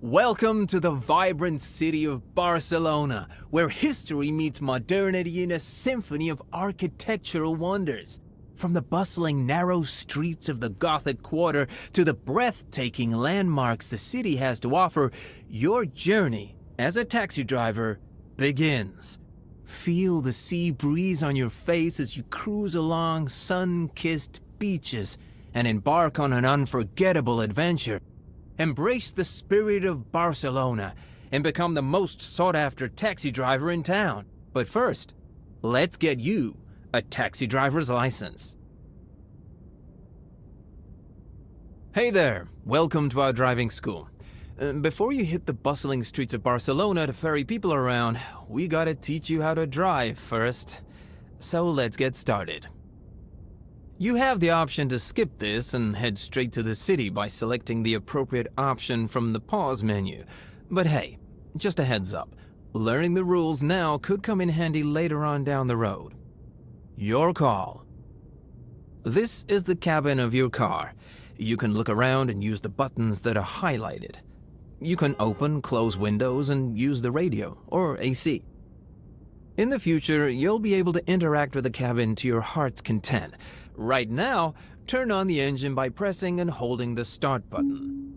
Welcome to the vibrant city of Barcelona, where history meets modernity in a symphony of architectural wonders. From the bustling, narrow streets of the Gothic Quarter to the breathtaking landmarks the city has to offer, your journey as a taxi driver begins. Feel the sea breeze on your face as you cruise along sun-kissed beaches and embark on an unforgettable adventure. Embrace the spirit of Barcelona and become the most sought-after taxi driver in town. But first, let's get you a taxi driver's license. Hey there, welcome to our driving school. Before you hit the bustling streets of Barcelona to ferry people around, we gotta teach you how to drive first. So let's get started. You have the option to skip this and head straight to the city by selecting the appropriate option from the pause menu. But hey, just a heads up, learning the rules now could come in handy later on down the road. Your call. This is the cabin of your car. You can look around and use the buttons that are highlighted. You can open, close windows and use the radio or AC. In the future, you'll be able to interact with the cabin to your heart's content. Right now, turn on the engine by pressing and holding the start button.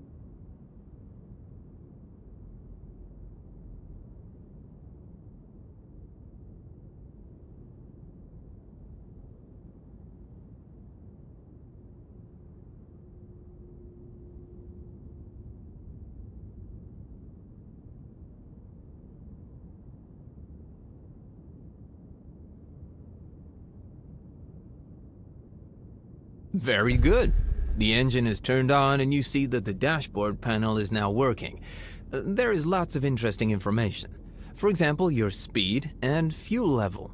Very good. The engine is turned on and you see that the dashboard panel is now working. There is lots of interesting information. For example, your speed and fuel level.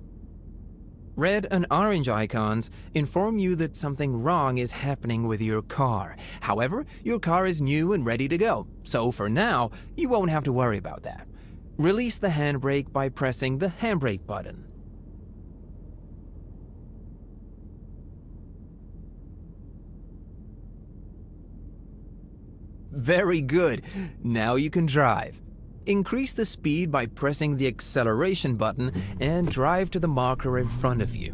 Red and orange icons inform you that something wrong is happening with your car. However, your car is new and ready to go, so for now, you won't have to worry about that. Release the handbrake by pressing the handbrake button. Very good. Now you can drive. Increase the speed by pressing the acceleration button and drive to the marker in front of you.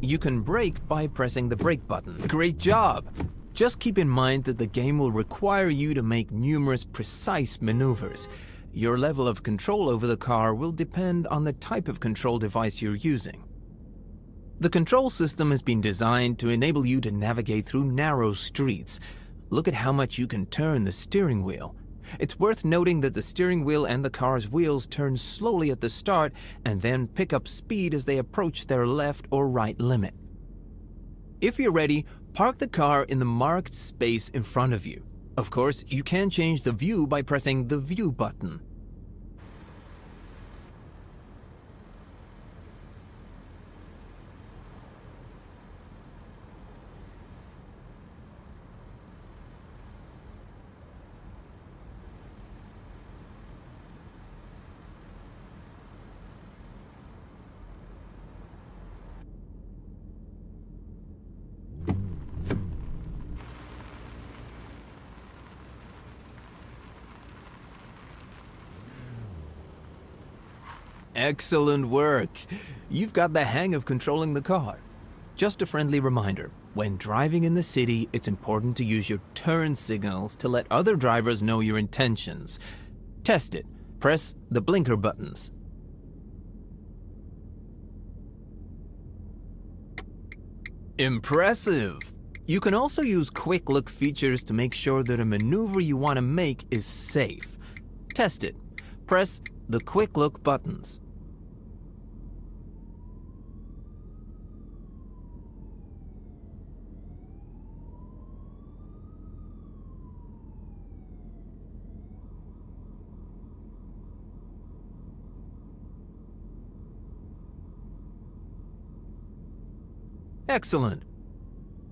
You can brake by pressing the brake button. Great job! Just keep in mind that the game will require you to make numerous precise maneuvers. Your level of control over the car will depend on the type of control device you're using. The control system has been designed to enable you to navigate through narrow streets. Look at how much you can turn the steering wheel. It's worth noting that the steering wheel and the car's wheels turn slowly at the start and then pick up speed as they approach their left or right limit. If you're ready, park the car in the marked space in front of you. Of course, you can change the view by pressing the view button. Excellent work! You've got the hang of controlling the car. Just a friendly reminder, when driving in the city, it's important to use your turn signals to let other drivers know your intentions. Test it. Press the blinker buttons. Impressive! You can also use quick look features to make sure that a maneuver you want to make is safe. Test it. Press the quick look buttons. Excellent.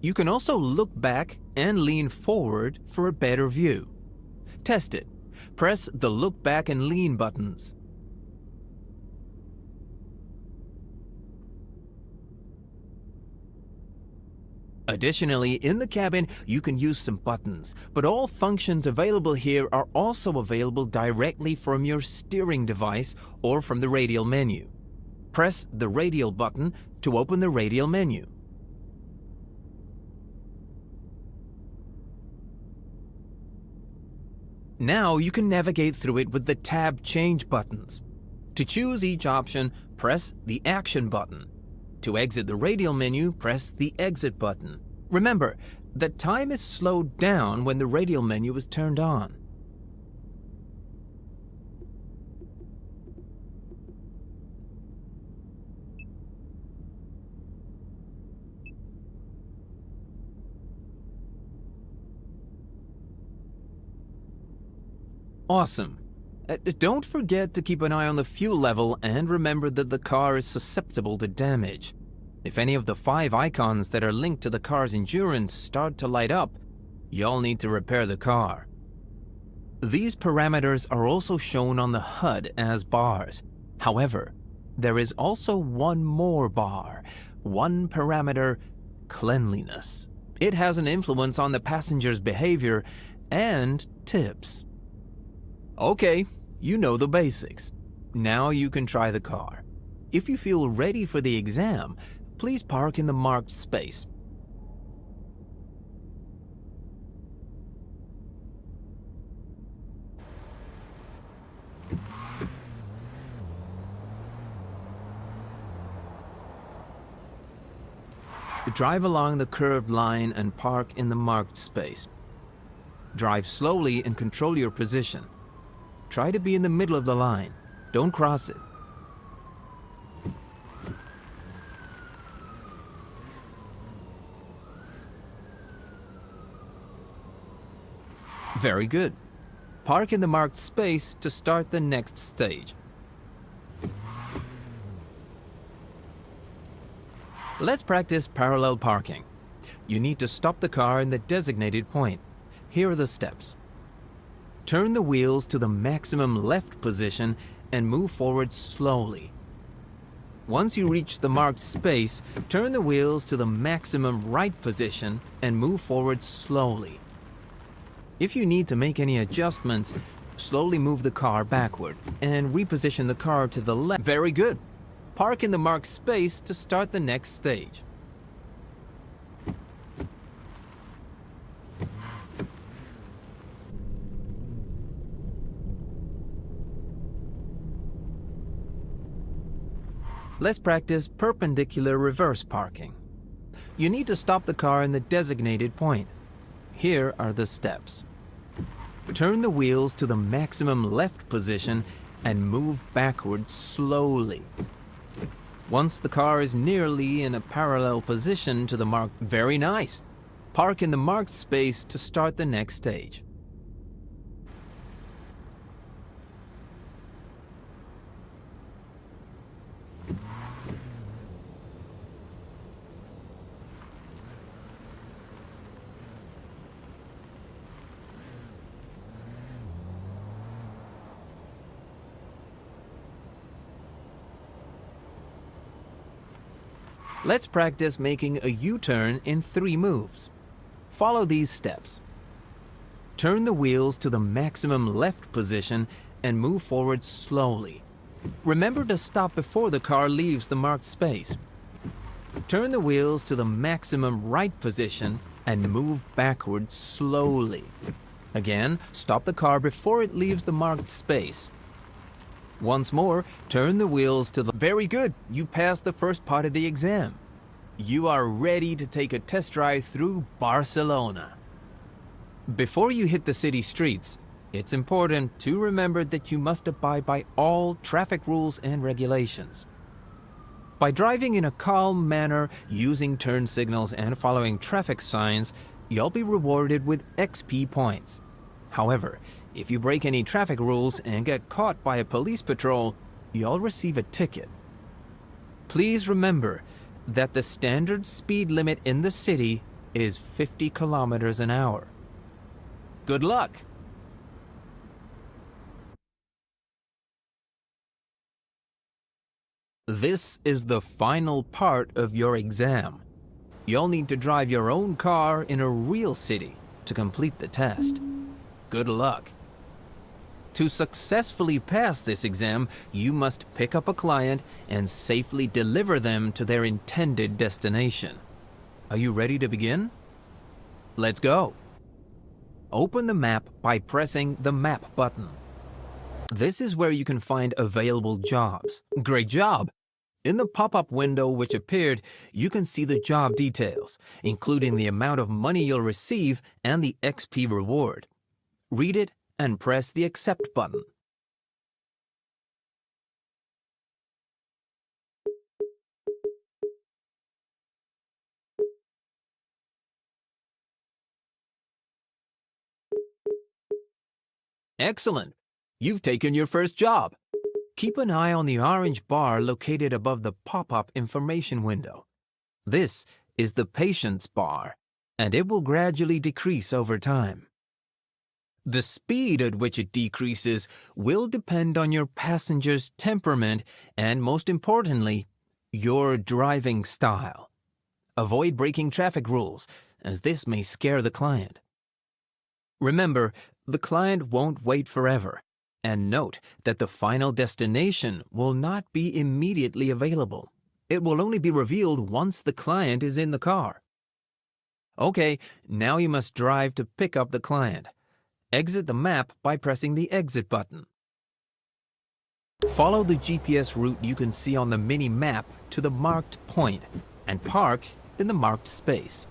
You can also look back and lean forward for a better view. Test it. Press the look back and lean buttons. Additionally, in the cabin, you can use some buttons, but all functions available here are also available directly from your steering device or from the radial menu. Press the radial button to open the radial menu. Now you can navigate through it with the tab change buttons. To choose each option, press the action button. To exit the radial menu, press the exit button. Remember, the time is slowed down when the radial menu is turned on. Awesome. Don't forget to keep an eye on the fuel level and remember that the car is susceptible to damage. If any of the 5 icons that are linked to the car's endurance start to light up, you'll need to repair the car. These parameters are also shown on the HUD as bars. However, there is also one more bar, one parameter, cleanliness. It has an influence on the passenger's behavior and tips. Okay, you know the basics. Now you can try the car. If you feel ready for the exam, please park in the marked space. Drive along the curved line and park in the marked space. Drive slowly and control your position. Try to be in the middle of the line. Don't cross it. Very good. Park in the marked space to start the next stage. Let's practice parallel parking. You need to stop the car in the designated point. Here are the steps. Turn the wheels to the maximum left position and move forward slowly. Once you reach the marked space, turn the wheels to the maximum right position and move forward slowly. If you need to make any adjustments, slowly move the car backward and reposition the car to the left. Very good. Park in the marked space to start the next stage. Let's practice perpendicular reverse parking. You need to stop the car in the designated point. Here are the steps. Turn the wheels to the maximum left position and move backward slowly. Once the car is nearly in a parallel position to the marked, very nice. Park in the marked space to start the next stage. Let's practice making a U-turn in 3 moves. Follow these steps. Turn the wheels to the maximum left position and move forward slowly. Remember to stop before the car leaves the marked space. Turn the wheels to the maximum right position and move backward slowly. Again, stop the car before it leaves the marked space. Once more, turn the wheels to the... Very good! You passed the first part of the exam. You are ready to take a test drive through Barcelona. Before you hit the city streets, it's important to remember that you must abide by all traffic rules and regulations. By driving in a calm manner, using turn signals and following traffic signs, you'll be rewarded with XP points. However, if you break any traffic rules and get caught by a police patrol, you'll receive a ticket. Please remember that the standard speed limit in the city is 50 kilometers an hour. Good luck! This is the final part of your exam. You'll need to drive your own car in a real city to complete the test. Good luck. To successfully pass this exam, you must pick up a client and safely deliver them to their intended destination. Are you ready to begin? Let's go. Open the map by pressing the Map button. This is where you can find available jobs. Great job! In the pop-up window which appeared, you can see the job details, including the amount of money you'll receive and the XP reward. Read it and press the Accept button. Excellent! You've taken your first job. Keep an eye on the orange bar located above the pop-up information window. This is the patience bar, and it will gradually decrease over time. The speed at which it decreases will depend on your passenger's temperament and, most importantly, your driving style. Avoid breaking traffic rules, as this may scare the client. Remember, the client won't wait forever, and note that the final destination will not be immediately available. It will only be revealed once the client is in the car. Okay, now you must drive to pick up the client. Exit the map by pressing the Exit button. Follow the GPS route you can see on the mini-map to the marked point and park in the marked space.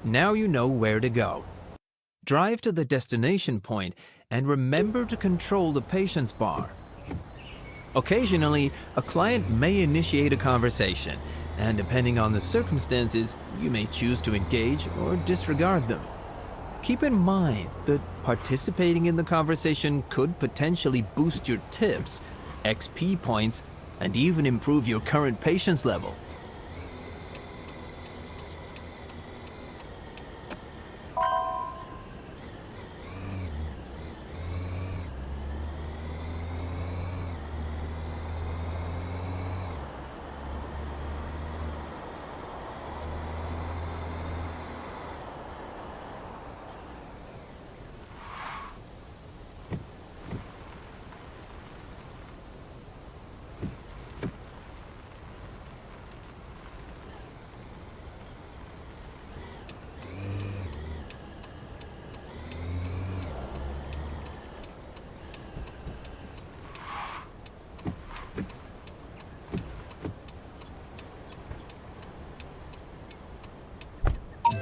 Now you know where to go. Drive to the destination point and remember to control the patience bar. Occasionally, a client may initiate a conversation, and depending on the circumstances, you may choose to engage or disregard them. Keep in mind that participating in the conversation could potentially boost your tips, XP points, and even improve your current patience level.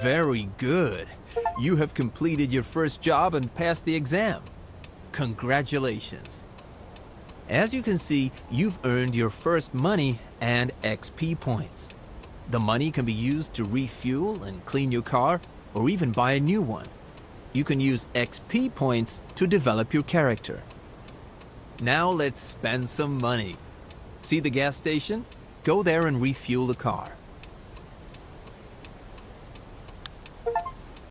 Very good. You have completed your first job and passed the exam. Congratulations. As you can see, you've earned your first money and XP points. The money can be used to refuel and clean your car, or even buy a new one. You can use XP points to develop your character. Now let's spend some money. See the gas station? Go there and refuel the car.